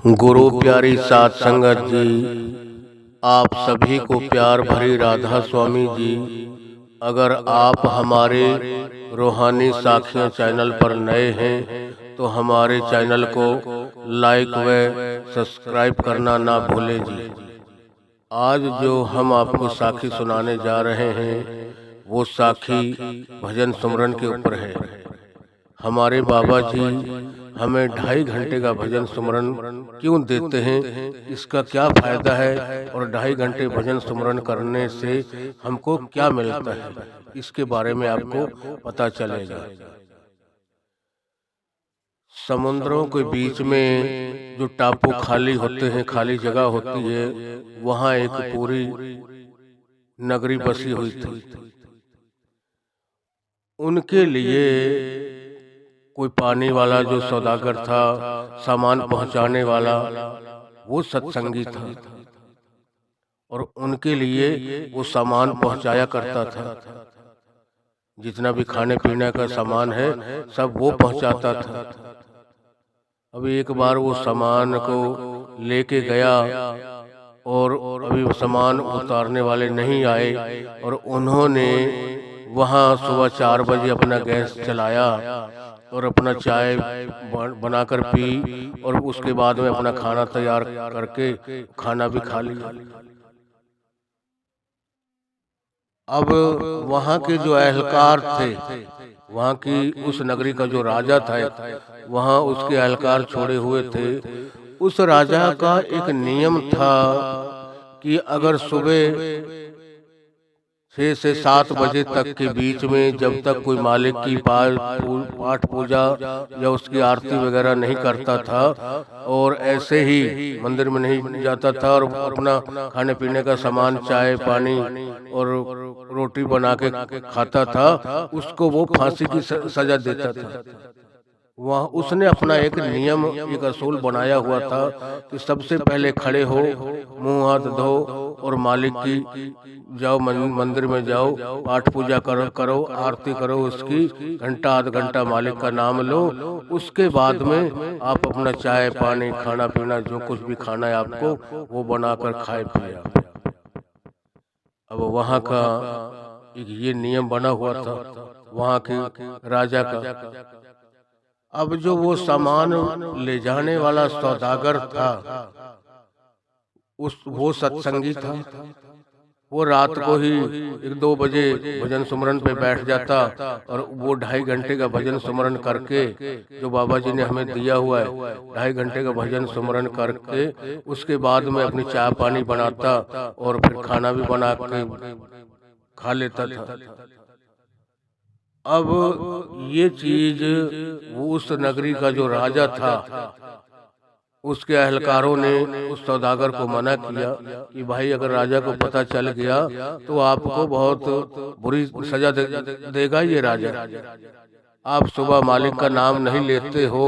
गुरु प्यारी साध संगत जी, आप सभी को प्यार भरी राधा स्वामी जी। अगर आप हमारे रूहानी साखियाँ चैनल पर नए हैं तो हमारे चैनल को लाइक व सब्सक्राइब करना ना भूलें जी। आज जो हम आपको साखी सुनाने जा रहे हैं वो साखी भजन सुमरन के ऊपर है। हमारे बाबा जी हमें 2.5 घंटे का भजन सुमरन क्यों देते हैं, इसका क्या फायदा है और 2.5 घंटे भजन सुमरन करने से हमको क्या मिलता है, इसके बारे में आपको पता चलेगा। समुद्रों के बीच में जो टापू खाली होते हैं, खाली जगह होती है, वहाँ एक पूरी नगरी बसी हुई थी। उनके लिए कोई पानी वाला जो सौदागर था, सामान पहुंचाने वाला, वो सत्संगी था और उनके लिए वो सामान पहुंचाया करता था। जितना भी खाने पीने का सामान है सब वो पहुंचाता था। अभी एक बार वो सामान को लेके गया और अभी वो सामान उतारने वाले नहीं आए और उन्होंने वहाँ सुबह 4 बजे अपना गैस चलाया और अपना चाय बनाकर पी और उसके बाद में अपना खाना तैयार करके खाना भी खा लिया। अब वहाँ के जो एहलकार थे, वहाँ की उस नगरी का जो राजा था, वहाँ उसके एहलकार छोड़े हुए थे। उस राजा का एक नियम था कि अगर सुबह 6 से 7 बजे तक के बीच में जब तक कोई मालिक की पाठ पूजा या उसकी आरती वगैरह नहीं करता था और ऐसे ही मंदिर में नहीं जाता था और अपना खाने पीने का सामान, चाय पानी और रोटी बना के खाता था, उसको वो फांसी की सजा देता था। वहाँ उसने अपना एक नियम, एक असूल बनाया हुआ था कि सबसे पहले खड़े हो, मुंह हाथ धो और मालिक की जाओ, मंदिर में जाओ, पाठ पूजा करो, आरती करो, उसकी घंटा आध घंटा मालिक का नाम लो। उसके बाद में आप अपना चाय पानी, खाना पीना, जो कुछ भी खाना है आपको, वो बनाकर खाए पिए। अब वहाँ का एक ये नियम बना हुआ था वहाँ के राजा का। अब जो वो सामान ले जाने वाला सौदागर था, वो सत्संगी था। वो रात को ही 1-2 बजे भजन सुमरन पे बैठ जाता और वो 2.5 घंटे का भजन सुमरन करके, जो बाबा जी ने हमें दिया हुआ है, 2.5 घंटे का भजन सुमरन करके उसके बाद में अपनी चाय पानी बनाता और फिर खाना भी बना के खा लेता था। अब ये चीज वो उस नगरी का जो राजा था, उसके अहलकारों ने उस सौदागर को मना किया कि भाई अगर राजा को पता चल गया तो आपको बहुत बुरी सजा देगा ये राजा। आप सुबह मालिक का नाम नहीं लेते हो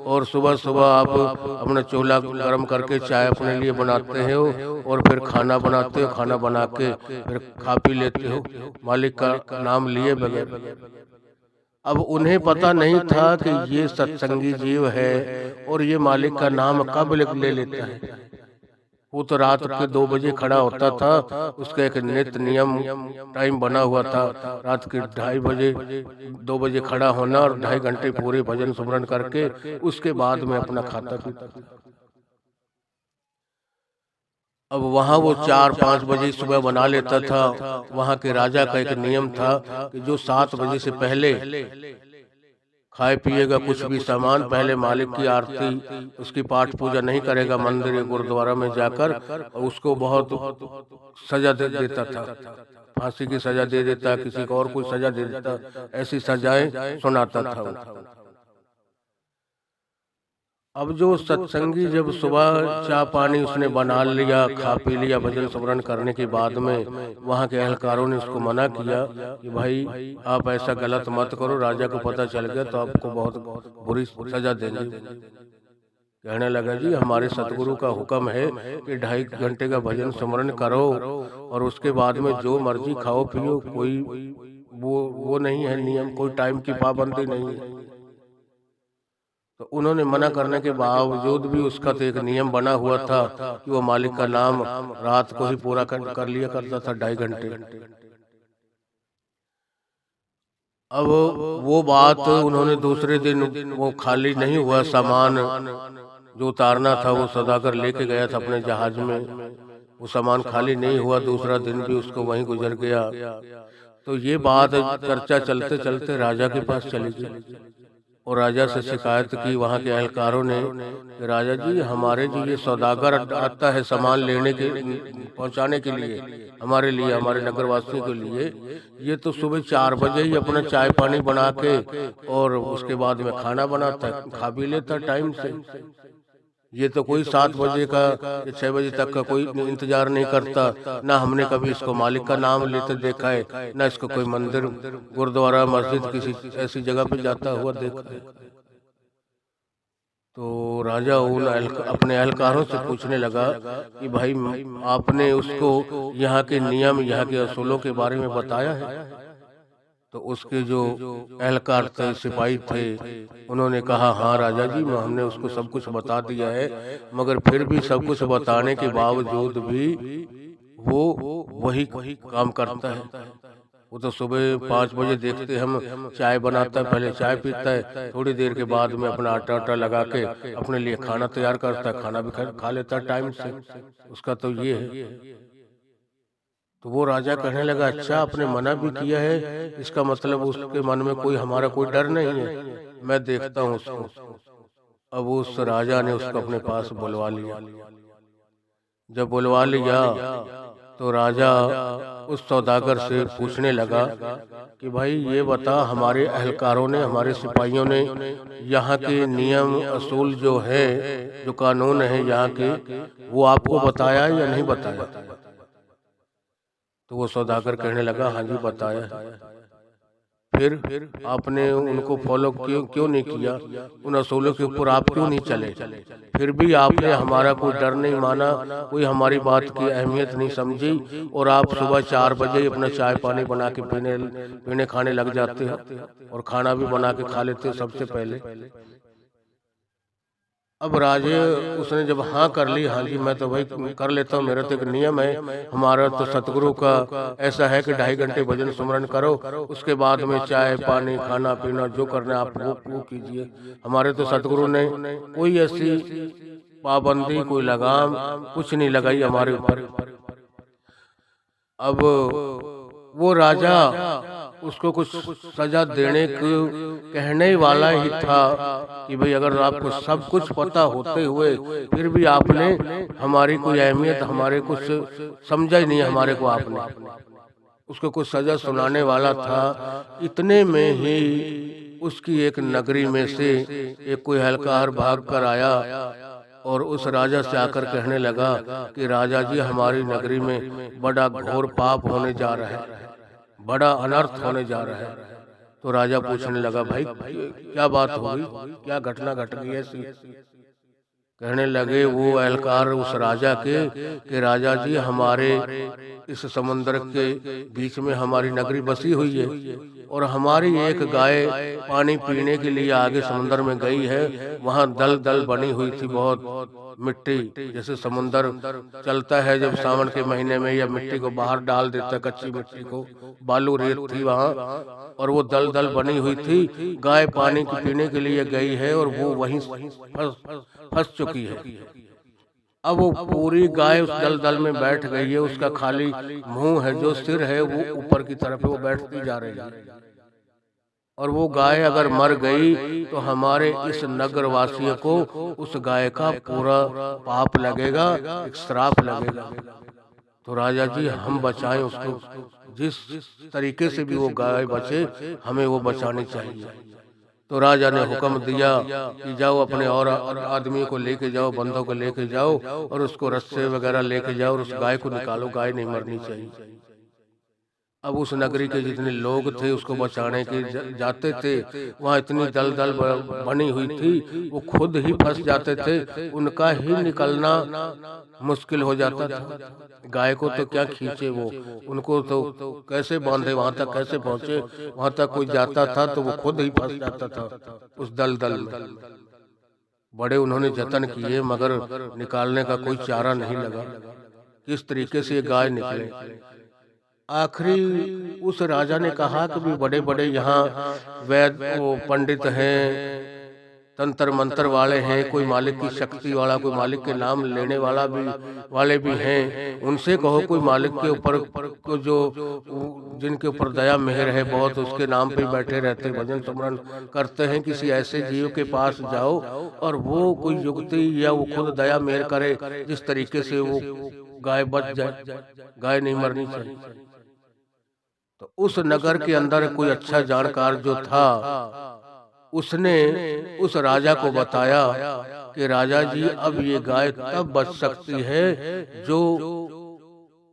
और सुबह सुबह आप अपना चूल्हा गर्म करके चाय अपने लिए बनाते हो और फिर खाना बनाते हो, खाना बना के फिर खा पी लेते हो मालिक का नाम लिए बगैर। अब उन्हें पता नहीं था कि ये सत्संगी जीव है और ये मालिक का नाम कब ले लेता है। वो तो रात के 2 बजे खड़ा होता था, उसका एक नित्य नियम टाइम बना हुआ था, रात के 2:30 बजे 2 बजे खड़ा होना और 2.5 घंटे पूरे भजन सुमरन करके उसके बाद में अपना खाता पीता। अब वहाँ वो 4-5 बजे सुबह बना लेता था। वहाँ के राजा का एक नियम था कि जो 7 बजे से पहले खाए पिएगा कुछ भी सामान, पहले मालिक की आरती, उसकी पाठ पूजा नहीं करेगा मंदिर या गुरुद्वारा में जाकर, उसको बहुत सजा दे देता था। फांसी की सजा दे देता, किसी को और कोई सजा दे देता, ऐसी सजाएं सुनाता था। अब जो सत्संगी जब सुबह चाय पानी उसने बना लिया, खा पी लिया, भजन सुमरन करने के बाद में वहाँ के अहलकारों ने उसको मना किया कि भाई आप ऐसा गलत मत करो, राजा को पता चल गया तो आपको बहुत बुरी सजा देंगे। कहने लगा जी हमारे सतगुरु का हुक्म है कि 2.5 घंटे का भजन सुमरन करो और उसके बाद में जो मर्जी खाओ पियो, कोई वो नहीं है नियम, कोई टाइम की पाबंदी नहीं है। तो उन्होंने मना करने के बावजूद भी उसका तो एक नियम बना हुआ था कि वो मालिक का नाम रात को ही पूरा कर लिया करता था, 2.5 घंटे। अब वो बात उन्होंने दूसरे दिन, वो खाली नहीं हुआ, सामान जो उतारना था वो सौदागर लेके गया था अपने जहाज में, वो सामान खाली नहीं हुआ, दूसरा दिन भी उसको वहीं गुजर गया। तो ये बात चर्चा चलते चलते राजा के पास चली गई और राजा से शिकायत की वहाँ के एहलकारों ने कि राजा जी, हमारे जो ये सौदागर आता है सामान लेने के पहुँचाने के लिए, हमारे लिए, हमारे नगरवासियों के लिए, ये तो सुबह 4 बजे ही अपना चाय पानी बना के और उसके बाद में खाना बनाता है, खा भी लेता है टाइम से। ये तो कोई 7 बजे का या 6 बजे तक का कोई इंतजार नहीं करता। ना हमने कभी इसको मालिक का नाम लेते देखा है, ना इसको कोई मंदिर, गुरुद्वारा, मस्जिद किसी ऐसी जगह पे जाता हुआ देखा है। तो राजा अपने एहलकारों से पूछने लगा कि भाई, आपने उसको यहाँ के नियम, यहाँ के असूलों के बारे में बताया है? तो उसके जो एहलकार थे, सिपाही थे, उन्होंने कहा हाँ राजा जी, हमने उसको सब कुछ बता दिया है, मगर फिर भी सब कुछ बताने के बावजूद भी वो वही काम करता है। वो तो सुबह 5 बजे देखते हम चाय बनाता है, पहले चाय पीता है, थोड़ी देर के बाद में अपना आटा लगा के अपने लिए खाना तैयार करता है, खाना भी खा लेता है टाइम से। उसका तो ये है। तो वो राजा कहने लगा, अच्छा, आपने मना भी किया है, इसका मतलब उसके मन में कोई हमारा कोई डर नहीं है, मैं देखता हूँ उसको। अब उस राजा ने उसको अपने पास बुलवा लिया। जब बुलवा लिया तो राजा उस सौदागर से पूछने लगा कि भाई ये बता, हमारे एहलकारों ने, हमारे सिपाहियों ने यहाँ के नियम असूल जो है, जो कानून है यहाँ के, वो आपको बताया या नहीं बताया? तो वो सौदागर कहने लगा, हाँ जी बताया। फिर आपने उनको फॉलो क्यों नहीं किया? उन असूलों के ऊपर आप क्यों नहीं चले? फिर भी आपने हमारा कोई डर नहीं माना, कोई हमारी बात की अहमियत नहीं समझी, और आप सुबह 4 बजे ही अपना चाय पानी बना के पीने खाने लग जाते हो, और खाना भी बना के खा लेते हो सबसे पहले। अब राजे उसने जब हाँ कर ली, हाँ जी मैं तो भाई कर लेता हूँ, मेरा तो एक नियम है, हमारा तो सतगुरु का ऐसा है कि 2.5 घंटे भजन सुमरन करो, उसके बाद में चाय पानी खाना पीना जो करना आप वो कीजिए। हमारे तो सतगुरु ने कोई ऐसी पाबंदी, कोई लगाम कुछ नहीं लगाई हमारे ऊपर। अब वो राजा उसको कुछ सजा देने को कहने वाला ही था कि भाई, अगर आपको सब कुछ पता होते हुए फिर भी आपने हमारी कोई अहमियत, हमारे कुछ समझा ही नहीं हमारे को, आपने उसको कुछ सजा सुनाने वाला था। इतने में ही उसकी एक नगरी में से एक कोई एहलकार भाग कर आया और उस राजा से आकर कहने लगा कि राजा जी, हमारी नगरी में बड़ा घोर पाप होने जा रहा है, बड़ा अनर्थ होने जा रहा है। तो राजा पूछने लगा, भाई क्या बात होगी, क्या घटना घट गई ऐसी? कहने लगे वो एहलकार उस राजा के कि राजा जी, हमारे इस समुद्र के बीच में हमारी नगरी बसी हुई है, और हमारी एक गाय पानी पीने के लिए आगे समुद्र में गई है, वहाँ दल दल बनी हुई थी, बहुत मिट्टी, जैसे समुद्र चलता है जब सावन के महीने में, या मिट्टी को बाहर डाल देता है, कच्ची मिट्टी को, बालू रेत थी वहाँ, और वो दल दल बनी हुई थी। गाय पानी की पीने के लिए गई है और वो वहीं फंस चुकी है। अब वो पूरी गाय उस दल दल में बैठ गई है, उसका खाली मुंह है, जो सिर है वो ऊपर की तरफ है, वो बैठती जा रही है। और वो गाय अगर मर गई तो हमारे इस नगरवासियों को उस गाय का पूरा पाप लगेगा, एक श्राप लगेगा। तो राजा जी, हम बचाएं उसको, जिस तरीके से भी वो गाय बचे, हमें वो बचानी चाहिए। तो राजा ने हुक्म दिया कि जाओ, अपने और आदमी को लेके जाओ, बंदों को लेके जाओ, और उसको रस्से वगैरह लेके जाओ, और उस गाय को निकालो, गाय नहीं मरनी चाहिए। अब उस नगरी के जितने लोग थे उसको बचाने के जाते थे, वहाँ इतनी दलदल बनी हुई थी, वो खुद ही फंस जाते थे, उनका ही निकलना मुश्किल हो जाता था। गाय को तो क्या खींचे वो, उनको तो कैसे बांधे, वहां तक कैसे पहुंचे? वहां तक कोई जाता था तो वो खुद ही फंस जाता था उस दलदल में। बड़े उन्होंने जतन किए मगर निकालने का कोई चारा नहीं लगा, किस तरीके से ये गाय निकले। आखिरी उस राजा ने कहा कि भी बड़े बड़े यहाँ वैद वो पंडित हैं, तंत्र मंत्र वाले हैं, कोई मालिक की शक्ति वाला, कोई मालिक के नाम लेने वाले भी हैं, उनसे कहो कोई मालिक के ऊपर को जो जिनके ऊपर दया मेहर है बहुत, उसके नाम पे बैठे रहते भजन सुमरन करते हैं, किसी ऐसे जीव के पास जाओ और वो कोई युक्ति या वो खुद दया मेहर करे जिस तरीके से वो गाय बच जाए, गाय नहीं मरनी चाहिए। तो उस नगर के अंदर कोई अच्छा जानकार जो था उसने उस राजा को बताया कि राजा जी अब ये गाय तब बच सकती है जो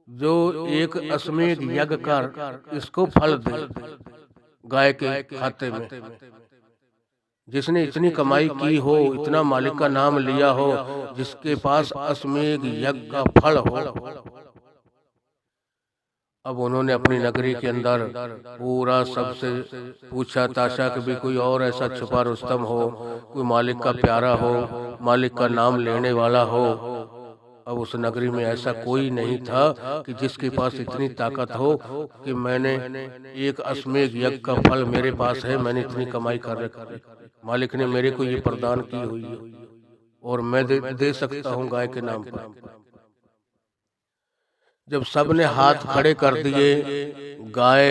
जो एक अश्वमेध यज्ञ कर इसको फल दे गाय के खाते में, जिसने इतनी कमाई की हो, इतना मालिक का नाम लिया हो, जिसके पास अश्वमेध यज्ञ का फल हो। अब उन्होंने अपनी नगरी के अंदर पूरा सबसे पूछा ताशा कि भी कोई और ऐसा छुपा रुस्तम हो, कोई मालिक का प्यारा हो, मालिक का नाम लेने वाला हो। अब उस नगरी में ऐसा कोई नहीं था कि जिसके पास इतनी ताकत हो कि मैंने एक अश्वमेध यज्ञ का फल मेरे पास है, मैंने इतनी कमाई कर रखी है, मालिक ने मेरे को ये प्रदान की हुई है और मैं दे सकता हूँ गाय के नाम पर। जब सबने हाथ खड़े कर दिए, गाय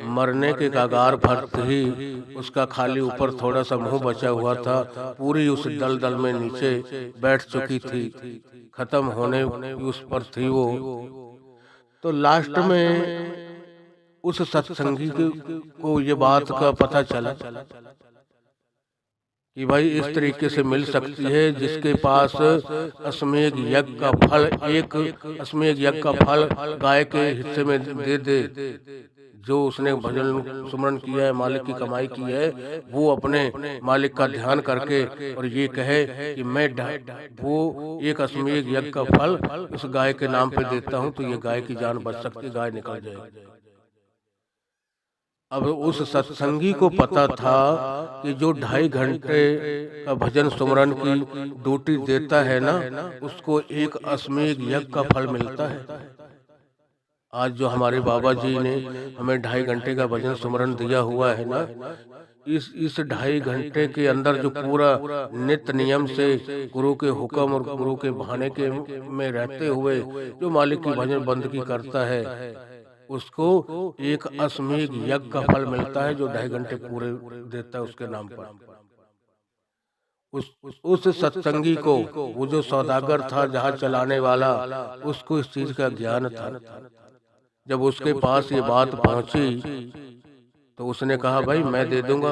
मरने के कगार पर ही उसका खाली ऊपर थोड़ा सा मुंह बचा हुआ था, पूरी उस दलदल में नीचे बैठ चुकी थी, खत्म होने उस पर थी वो। तो लास्ट में उस सत्संगी को ये बात का पता चला कि भाई इस तरीके से मिल सकती है, जिसके पास अश्वमेध यज्ञ का फल, एक अश्वमेध यज्ञ का फल गाय के हिस्से में दे, जो उसने भजन सुमरन किया है, मालिक की कमाई की है, वो अपने मालिक का ध्यान करके और ये कहे कि मैं वो एक अश्वमेध यज्ञ का फल उस गाय के नाम पे देता हूँ, तो ये गाय की जान बच सकती, गाय निकल जाएगी। अब उस सत्संगी को पता था कि जो 2.5 घंटे का भजन सुमरन की ड्यूटी देता है ना, उसको एक अश्वमेध यज्ञ का फल मिलता है। आज जो हमारे बाबा जी ने हमें 2.5 घंटे का भजन सुमरन दिया हुआ है ना, इस 2.5 घंटे के अंदर जो पूरा नित्य नियम से गुरु के हुक्म और गुरु के बहाने के में रहते हुए जो मालिक की भजन बंदगी करता है, उसको एक अश्वमेध यज्ञ का फल मिलता है, जो 2.5 घंटे पूरे देता है उसके नाम पर। उस सत्संगी को, वो जो सौदागर था, जहाज चलाने वाला, उसको इस चीज का ज्ञान था। जब उसके पास ये बात पहुंची तो उसने कहा भाई मैं दे दूंगा,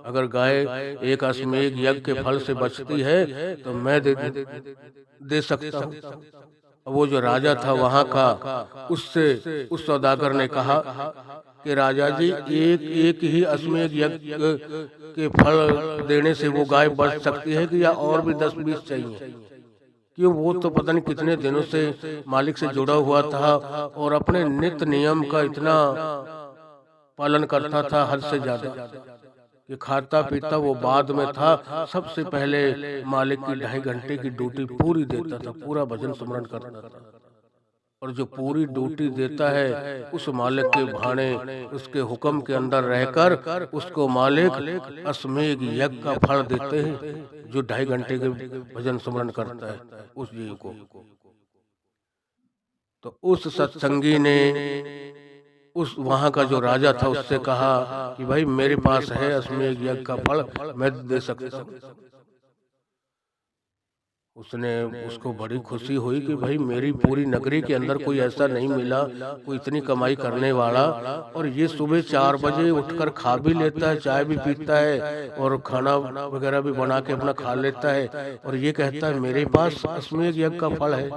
अगर गाय एक अश्वमेध यज्ञ के फल से बचती है तो मैं दे सकता हूँ। वो जो राजा था वहां का, उससे उस सौदागर ने कहा कि राजा जी एक ही अश्वमेध यज्ञ के फल देने से वो गाय बच सकती है कि या और भी 10-20 चाहिए? क्यों, वो तो पता नहीं कितने दिनों से मालिक से जुड़ा हुआ था और अपने नित्य नियम का इतना पालन करता था, हद से ज्यादा, कि खाता पीता वो बाद में था, सबसे पहले मालिक की 2.5 घंटे की ड्यूटी पूरी देता था, पूरा भजन सुमरन करता था। और जो पूरी ड्यूटी देता है उस मालिक के भाने, उसके हुक्म के अंदर रहकर उसको मालिक अश्वमेध यज्ञ का फल देते हैं, जो 2.5 घंटे के भजन सुमरन करता है उस जीव को। तो उस सत्संगी ने उस वहां का जो राजा था उससे कहा कि भाई मेरे पास है अश्वमेध यज्ञ का फल, मैं दे सकता हूँ। उसने, उसको बड़ी खुशी हुई कि भाई मेरी पूरी नगरी के अंदर कोई ऐसा नहीं मिला, कोई इतनी कमाई करने वाला, और ये सुबह 4 बजे उठकर खा भी लेता है, चाय भी पीता है और खाना वगैरह भी बना के अपना खा लेता है, और ये कहता है मेरे पास अश्वमेध यज्ञ का फल है,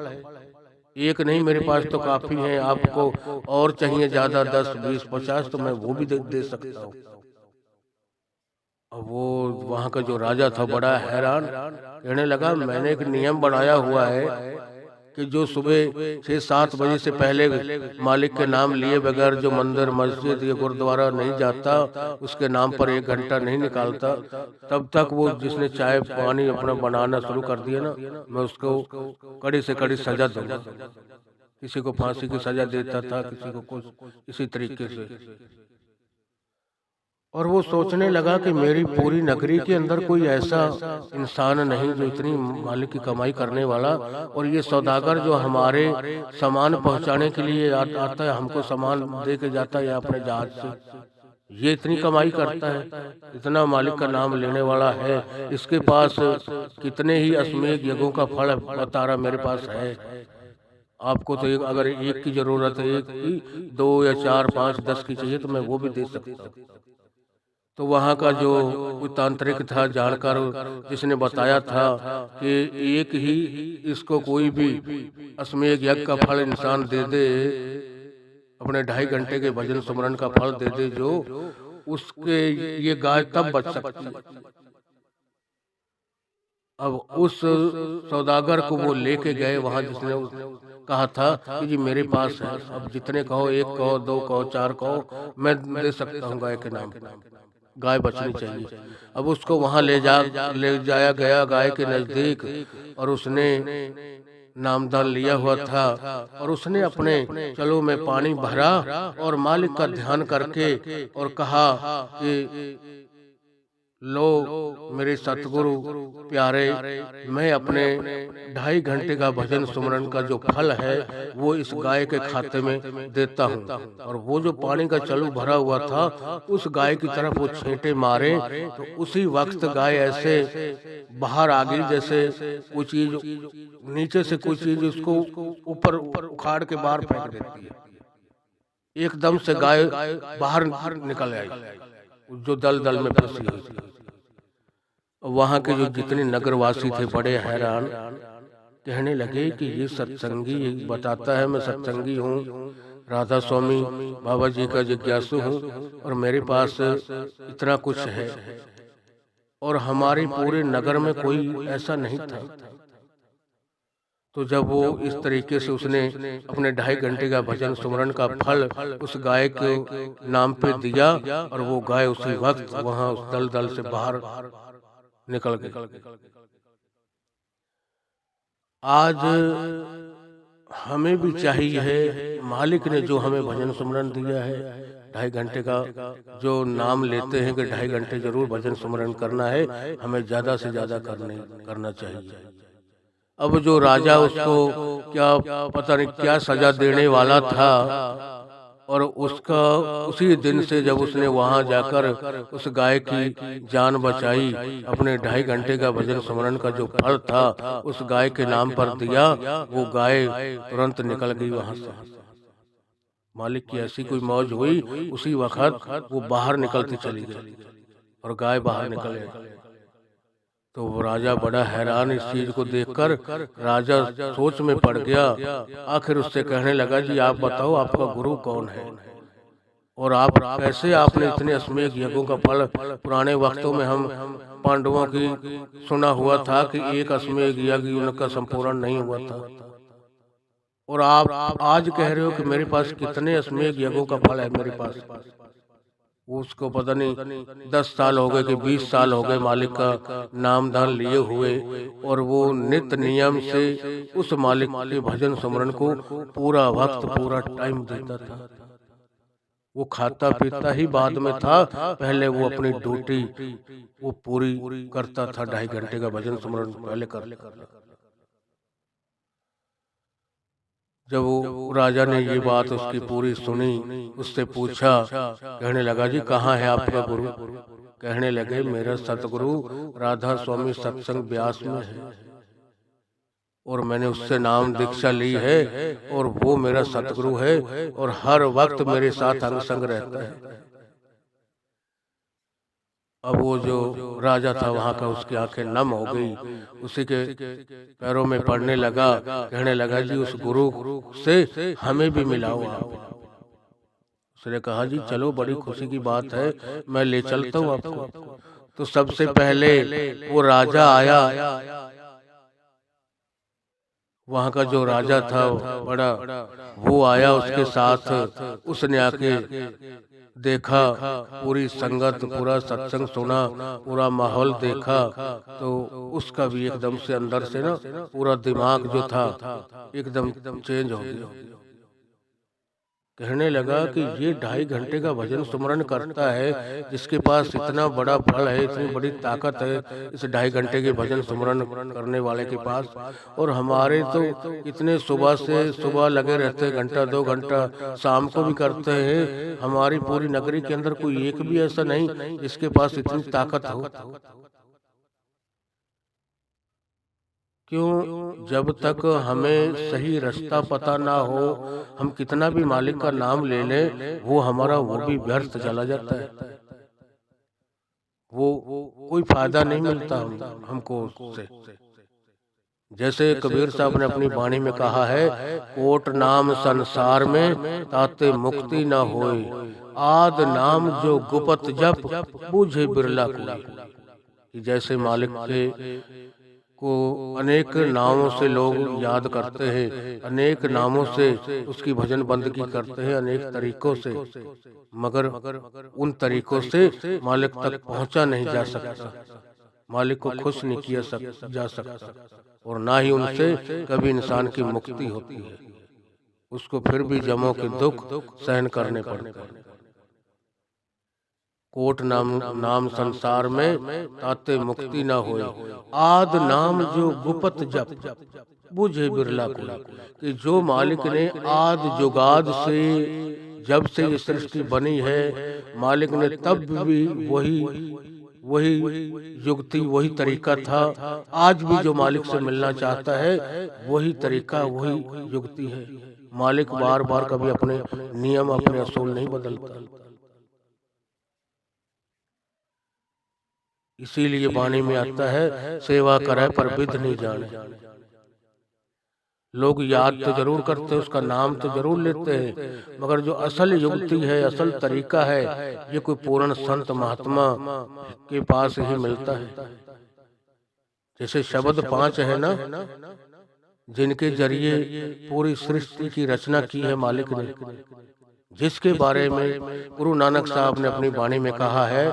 एक नहीं मेरे पास तो काफी है, आपको और चाहिए ज्यादा 10, 20, 50 तो मैं वो भी दे सकता हूँ। वो वहां का जो राजा था बड़ा हैरान, कहने लगा मैंने एक नियम बनाया हुआ है कि जो सुबह 6-7 बजे से पहले मालिक के नाम लिए बगैर जो मंदिर मस्जिद या गुरुद्वारा नहीं जाता, उसके नाम पर 1 घंटा नहीं निकालता, तब तक वो जिसने चाय पानी अपना बनाना शुरू कर दिया ना, मैं उसको कड़ी से कड़ी सजा दूंगा। किसी को फांसी की सजा देता था, किसी को कुछ इसी तरीके से। और वो सोचने लगा कि मेरी पूरी नगरी के अंदर कोई ऐसा इंसान नहीं जो इतनी मालिक की कमाई करने वाला, और ये सौदागर जो हमारे सामान पहुंचाने के लिए आता है, हमको सामान दे के जाता है अपने जहाज से, ये इतनी कमाई करता है, इतना मालिक का नाम लेने वाला है, इसके पास कितने ही अश्वमेध यज्ञों का फल बता रहा मेरे पास है। आपको तो अगर एक की जरूरत है, एक की 2 या 4 5 10 की चाहिए तो मैं वो भी दे सकता हूँ। तो वहाँ का जो कोई तांत्रिक था जानकर, जिसने बताया था कि एक ही इसको कोई भी अश्वमेध यज्ञ का फल इंसान दे दे, अपने 2.5 घंटे के भजन सुमरन का फल दे दे, जो उसके ये गाय तब बच सकती है। अब उस सौदागर को वो लेके गए वहां, जिसने कहा था कि जी मेरे पास है, अब जितने कहो, 1 कहो, 2 कहो, 4 कहो, मैं दे सकता हूँ गाय के नाम, गाय बचनी चाहिए। अब उसको वहां ले जाया गया गाय के नजदीक, और उसने नामदान लिया हुआ था, और उसने अपने चलो मैं पानी भरा और मालिक का ध्यान करके और कहा कि लो मेरे सतगुरु प्यारे, मैं अपने 2.5 घंटे का भजन सुमरन का जो फल है वो इस गाय के खाते में देता हूँ। और वो जो पानी का चलू भरा हुआ था, उस गाय की तरफ वो छींटे मारे, तो उसी वक्त गाय ऐसे बाहर आ गई जैसे कोई चीज नीचे से कोई चीज उसको ऊपर उखाड़ के बाहर फेंक देती है। एकदम से गाय बाहर निकल आई, जो दल दल में फंसी हुई थी। वहां के जो जितने नगरवासी थे बड़े हैरान, कहने लगे कि ये सत्संगी बताता है मैं सत्संगी हूँ, राधा स्वामी बाबा जी का जिज्ञासु हूँ, और मेरे पास इतना कुछ है, और हमारे पूरे नगर में कोई ऐसा नहीं था। तो जब वो इस तरीके से उसने अपने 2.5 घंटे का भजन सुमरन का फल उस गाय के नाम पे दिया, और वो गाय उसी वक्त वहां उस दल दल से बाहर निकल गई। आज हमें भी चाहिए है, मालिक ने जो हमें भजन सुमरन दिया है 2.5 घंटे का, जो नाम लेते हैं कि 2.5 घंटे जरूर भजन सुमरन करना है, हमें ज्यादा से ज्यादा करना चाहिए। अब जो राजा उसको क्या पता नहीं क्या सजा देने वाला था, और उसका उसी दिन से जब उसने वहां जाकर उस गाय की जान बचाई, अपने 2.5 घंटे का भजन सुमरन का जो फल था उस गाय के नाम पर दिया, वो गाय तुरंत निकल गई वहां से। मालिक की ऐसी कोई मौज हुई, उसी वक्त वो बाहर निकलती चली गई और गाय बाहर निकल गई। तो वो राजा बड़ा हैरान इस चीज को देखकर, राजा सोच में पड़ गया। आखिर उससे कहने लगा, जी आप बताओ आपका गुरु कौन है, और आप कैसे आपने इतने अश्वमेध यज्ञों का फल, पुराने वक्तों में हम पांडवों की सुना हुआ था कि एक अश्वमेध यज्ञ उनका संपूर्ण नहीं हुआ था, और आप आज कह रहे हो कि मेरे पास कितने अश्वमेध यज्ञों का फल है मेरे पास। उसको पता नहीं 10 साल हो गए कि 20 साल हो गए मालिक का नामदान लिए हुए, और वो नित्य नियम से उस मालिक के भजन सुमरन को पूरा वक्त पूरा टाइम देता था। वो खाता पीता ही बाद में था, पहले वो अपनी ड्यूटी वो पूरी करता था। 2.5 घंटे का भजन सुमरन पहले कर। जब वो राजा ने ये बात उसकी पूरी सुनी, उससे पूछा, कहने लगा, जी कहाँ है आपका गुरु? कहने लगे, मेरा सतगुरु राधा स्वामी सत्संग व्यास में है, और मैंने उससे नाम दीक्षा ली है, और वो मेरा सतगुरु है, और हर वक्त मेरे साथ अंग संग रहता है। अब वो जो राजा था वहां का, उसकी आंखें नम हो गई, उसी के पैरों में पड़ने लगा। कहने लगा, जी उस गुरु से हमें भी मिलाओ आप। उसने कहा, जी चलो बड़ी खुशी की बात है, मैं ले चलता हूँ आपको। तो सबसे पहले वो राजा आया, वहाँ का जो राजा था बड़ा, वो आया उसके साथ। उसने आके देखा, पूरी संगत, पूरा सत्संग सुना, पूरा माहौल देखा, तो उसका भी एकदम से अंदर से ना पूरा दिमाग जो था एकदम चेंज हो गया। कहने लगा कि ये 2.5 घंटे का भजन सुमरन करता है, जिसके पास इतना बड़ा बल है, इतनी बड़ी ताकत है इस 2.5 घंटे के भजन सुमरन करने वाले के पास, और हमारे तो इतने सुबह से सुबह लगे रहते हैं, घंटा 2 घंटा, शाम को भी करते हैं। हमारी पूरी नगरी के अंदर कोई एक भी ऐसा नहीं जिसके पास इतनी ताकत हो। क्यों? जब तक हमें सही रास्ता पता ना हो, हम कितना भी मालिक का नाम ले लें, वो हमारा वो भी व्यर्थ चला जाता है। वो कोई फायदा नहीं मिलता हमको उससे। जैसे कबीर साहब ने अपनी वाणी में कहा है, कोट नाम संसार में ताते मुक्ति ना होए, आद नाम जो गुपत जप बूझे बिरला कोई। कि जैसे मालिक के को अनेक नामों से लोग याद करते हैं, अनेक नामों से उसकी भजन बंदगी करते हैं, अनेक तरीकों से, मगर उन तरीकों से मालिक तक पहुंचा नहीं जा सकता, मालिक को खुश नहीं किया जा सकता, और ना ही उनसे कभी इंसान की मुक्ति होती है। उसको फिर भी जमों के दुख सहन करने पड़ते हैं। कोट नाम संसार में ताते मुक्ति न होए, आद नाम जो गुपत जप बुझे बिरला कोई। कि जो मालिक ने आद जुगाद से, जब से ये सृष्टि बनी है, मालिक ने तब भी वही युक्ति, वही तरीका था। आज भी जो मालिक से मिलना चाहता है, वही तरीका, वही युक्ति है। मालिक बार बार कभी अपने नियम, अपने असूल नहीं बदलता। इसीलिए वाणी में आता है, सेवा करे पर विध नहीं जाने। लोग याद तो जरूर करते हैं, उसका नाम तो जरूर लेते हैं, मगर जो असल युक्ति है, असल तरीका है, ये कोई पूर्ण संत महात्मा के पास ही मिलता है। जैसे शब्द 5 है ना, जिनके जरिए पूरी सृष्टि की रचना की है मालिक ने, जिसके बारे में गुरु नानक साहब ने अपनी वाणी में कहा है,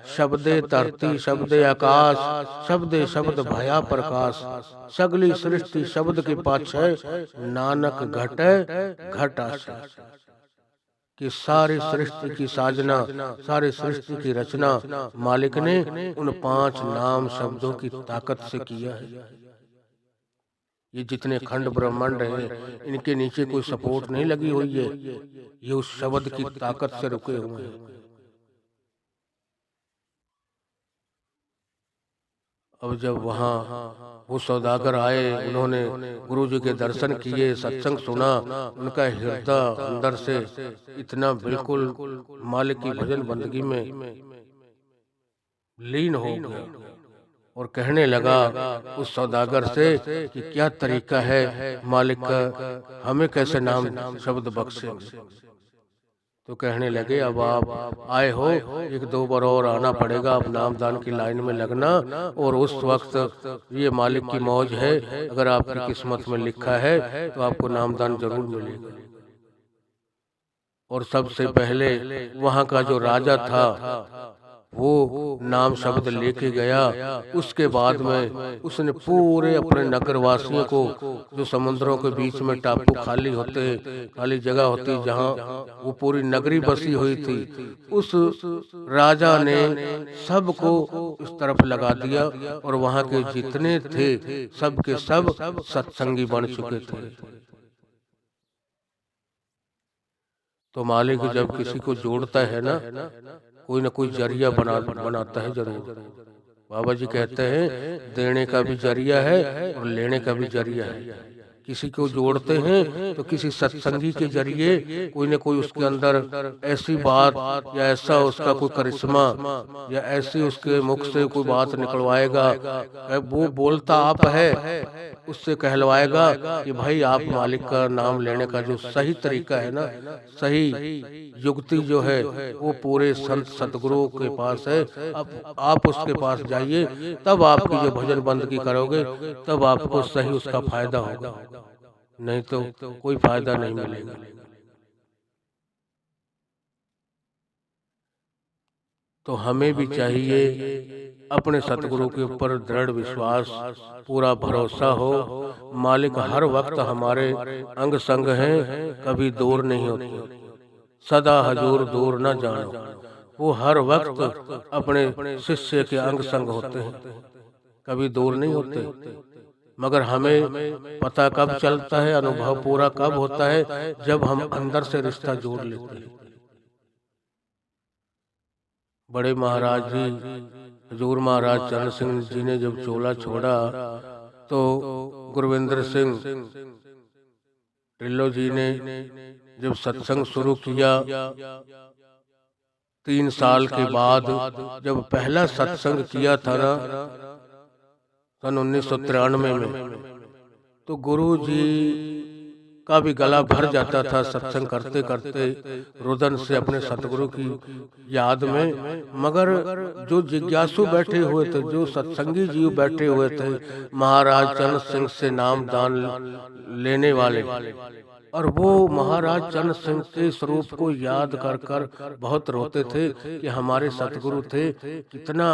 शब्दे धरती शब्दे आकाश, शब्दे शब्द भया प्रकाश, सगली सृष्टि शब्द के पाछे, नानक घटे घट आशा। कि सारी सृष्टि की साजना, सारी सृष्टि की रचना मालिक ने उन 5 नाम शब्दों की ताकत से किया है। ये जितने खंड ब्रह्मांड हैं, इनके नीचे कोई सपोर्ट नहीं लगी हुई है, ये उस शब्द की ताकत से रुके हुए हैं। अब जब वहाँ वो सौदागर आए, उन्होंने गुरु जी के दर्शन किए, सत्संग सुना, उनका हृदय अंदर से इतना बिल्कुल मालिक की भजन बंदगी में लीन हो गया, और कहने लगा उस सौदागर से कि क्या तरीका है मालिक का, हमें कैसे नाम शब्द बख्शेंगे। तो कहने लगे, अब आप आए हो, 1-2 बार और आना पड़ेगा, अब नामदान की लाइन में लगना, और उस वक्त ये मालिक की मौज है, अगर आपकी किस्मत में लिखा है तो आपको नामदान जरूर मिलेगा। और सबसे पहले वहाँ का जो राजा था, वो नाम शब्द लेके गया। उसके बाद में उसने पूरे अपने नगरवासियों को, जो समुद्रों के बीच में टापू खाली होते, खाली जगह होती, जहाँ वो पूरी नगरी बसी हुई थी, उस राजा ने सबको इस तरफ लगा दिया, और वहाँ के जितने थे सब के सब सत्संगी बन चुके थे। तो मालिक जब किसी को जोड़ता है ना, कोई ना कोई जरिया बनाता है जरूर। बाबा जी कहते हैं, देने का भी जरिया है और लेने का भी जरिया है। किसी को जोड़ते हैं तो किसी सत्संगी के जरिए कोई न कोई उसके अंदर ऐसी बात, या ऐसा उसका कोई करिश्मा, या ऐसी उसके मुख से कोई बात निकलवाएगा, वो बोलता आप है, उससे कहलवाएगा कि भाई आप मालिक का नाम लेने का जो सही तरीका है ना, सही युक्ति जो है, वो पूरे संत सतगुरु के पास है। अब आप उसके पास जाइए, तब आपकी जो भजन बंदगी करोगे, तब आपको सही उसका फायदा होगा। नहीं तो कोई फायदा नहीं मिलेगा। तो हमें भी चाहिए अपने सतगुरु के ऊपर दृढ़ विश्वास, पूरा भरोसा हो। मालिक हर वक्त हमारे अंग संग हैं, कभी दूर नहीं होते। सदा हजूर दूर न जानो, वो हर वक्त अपने शिष्य के अंग संग होते हैं, कभी दूर नहीं होते। मगर हमें पता कब चलता है, अनुभव पूरा कब होता है, जब हम अंदर से रिश्ता जोड़ लेते हैं। बड़े महाराज जी, हजूर महाराज चरण सिंह जी ने जब चोला छोड़ा तो गुरविंदर सिंह ढिल्लो जी ने जब सत्संग शुरू किया, 3 साल के बाद जब पहला सत्संग किया था ना, सन 1993 में, तो गुरु जी का भी गला भर जाता था सत्संग करते करते रुदन से अपने सतगुरु की याद में। मगर जो जिज्ञासु बैठे हुए थे, जो सत्संगी जीव बैठे हुए थे, महाराज चरण सिंह से नाम दान लेने वाले, और वो महाराज चरण सिंह के स्वरूप को याद कर कर बहुत रोते थे कि हमारे सतगुरु थे, कितना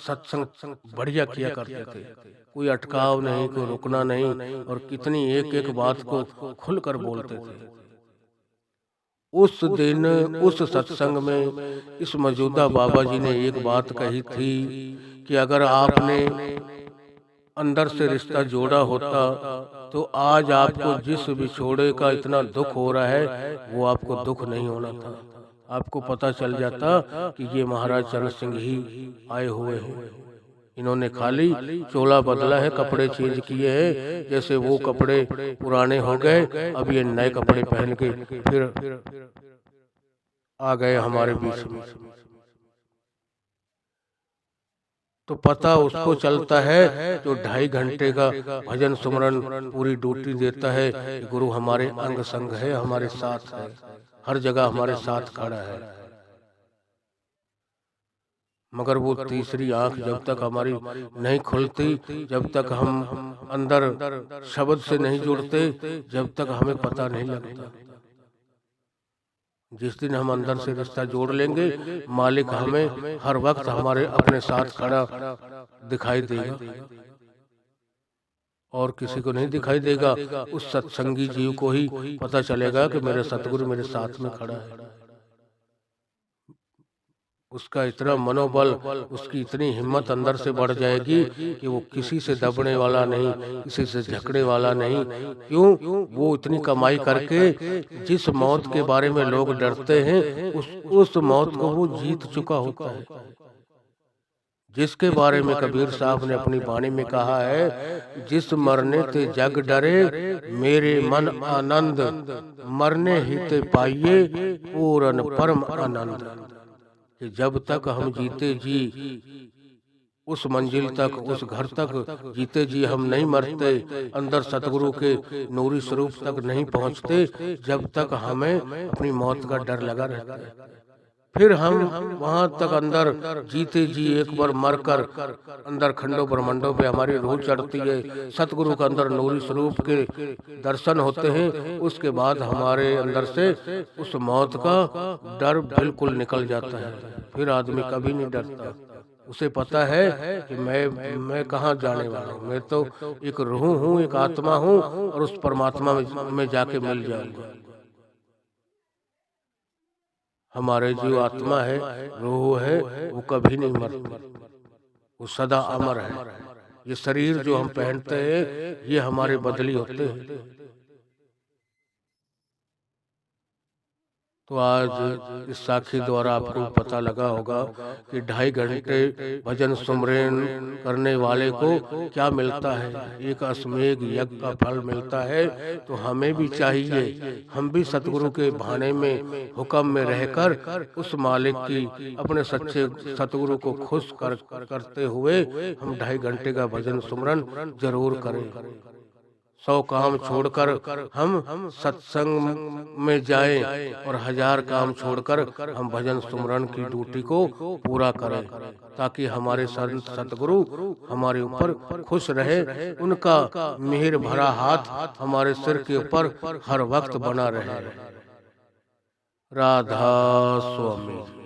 सत्संग बढ़िया किया करते थे, कोई अटकाव नहीं, कोई रुकना नहीं, और कितनी एक एक बात को खुलकर बोलते थे। उस दिन उस सत्संग में इस मौजूदा बाबा जी ने एक बात कही थी कि अगर आपने अंदर से रिश्ता जोड़ा होता तो आज आपको जिस विछोड़े का इतना दुख हो रहा है, वो आपको दुख नहीं होना था। आपको पता चल जाता कि ये महाराज चरण सिंह ही आए हुए हैं। इन्होंने खाली चोला बदला है, कपड़े चेंज किए हैं, जैसे वो कपड़े पुराने हो गए, अब ये नए कपड़े पहन के फिर आ गए हमारे बीच में। तो पता उसको चलता है जो 2.5 घंटे का भजन सुमरन पूरी ड्यूटी देता है, गुरु हमारे अंग संग है, हमारे साथ है, हर जगह हमारे साथ खड़ा है। मगर वो तीसरी आंख जब तक हमारी नहीं खुलती, जब तक हम अंदर शब्द से नहीं जुड़ते, जब तक हमें पता नहीं लगता। जिस दिन हम अंदर से रिश्ता जोड़ लेंगे, मालिक हमें हर वक्त हमारे अपने साथ खड़ा दिखाई देगा, और किसी को नहीं दिखाई देगा। उस सत्संगी जीव को ही पता चलेगा कि मेरे सतगुरु मेरे साथ में खड़ा है। उसका इतना मनोबल, उसकी इतनी हिम्मत अंदर से बढ़ जाएगी कि वो किसी से दबने वाला नहीं, किसी से झगड़ने वाला नहीं। क्यों? वो इतनी कमाई करके जिस मौत के बारे में लोग डरते हैं, उस मौत को वो जीत चुका होता है। जिसके बारे में कबीर साहब ने अपनी वाणी में कहा है, जिस मरने ते जग डरे, मेरे मन आनंद, मरने ही ते पाइये पूरन परम आनंद। कि जब तक हम जीते जी उस मंजिल तक, उस घर तक जीते जी हम नहीं मरते, अंदर सतगुरु के नूरी स्वरूप तक नहीं पहुंचते, जब तक हमें अपनी मौत का डर लगा रहता है। फिर हम वहां तक अंदर जीते जी एक बार मरकर अंदर खंडों ब्रह्मंडों पे हमारी रूह चढ़ती है, सतगुरु के अंदर नूरी स्वरूप के दर्शन होते हैं, उसके बाद हमारे अंदर से उस मौत का डर बिल्कुल निकल जाता है। फिर आदमी कभी नहीं डरता, उसे पता है कि मैं कहाँ जाने वाला हूँ, मैं तो एक रूह हूँ, एक आत्मा हूँ, और उस परमात्मा में जाके मिल जाऊंगा। हमारे जो आत्मा है, रूह है, वो कभी नहीं मरती, वो सदा अमर है। ये शरीर जो हम पहनते हैं, ये हमारे बदली होते हैं। तो आज इस साखी द्वारा आपको पता लगा होगा कि 2.5 घंटे भजन सुमरन करने वाले को क्या मिलता है। एक अश्वमेघ यज्ञ का फल मिलता है। तो हमें भी चाहिए, हम भी सतगुरु के भाने में, हुक्म में रहकर उस मालिक की, अपने सच्चे सतगुरु को खुश करते हुए हम 2.5 घंटे का भजन सुमरन जरूर करें। 100 काम छोड़कर हम सत्संग में जाएं और 1000 काम छोड़कर हम भजन सुमरन की ड्यूटी को पूरा करें, ताकि हमारे संत सतगुरु हमारे ऊपर खुश रहे, उनका मेहर भरा हाथ हमारे सिर के ऊपर हर वक्त बना रहे। राधा स्वामी।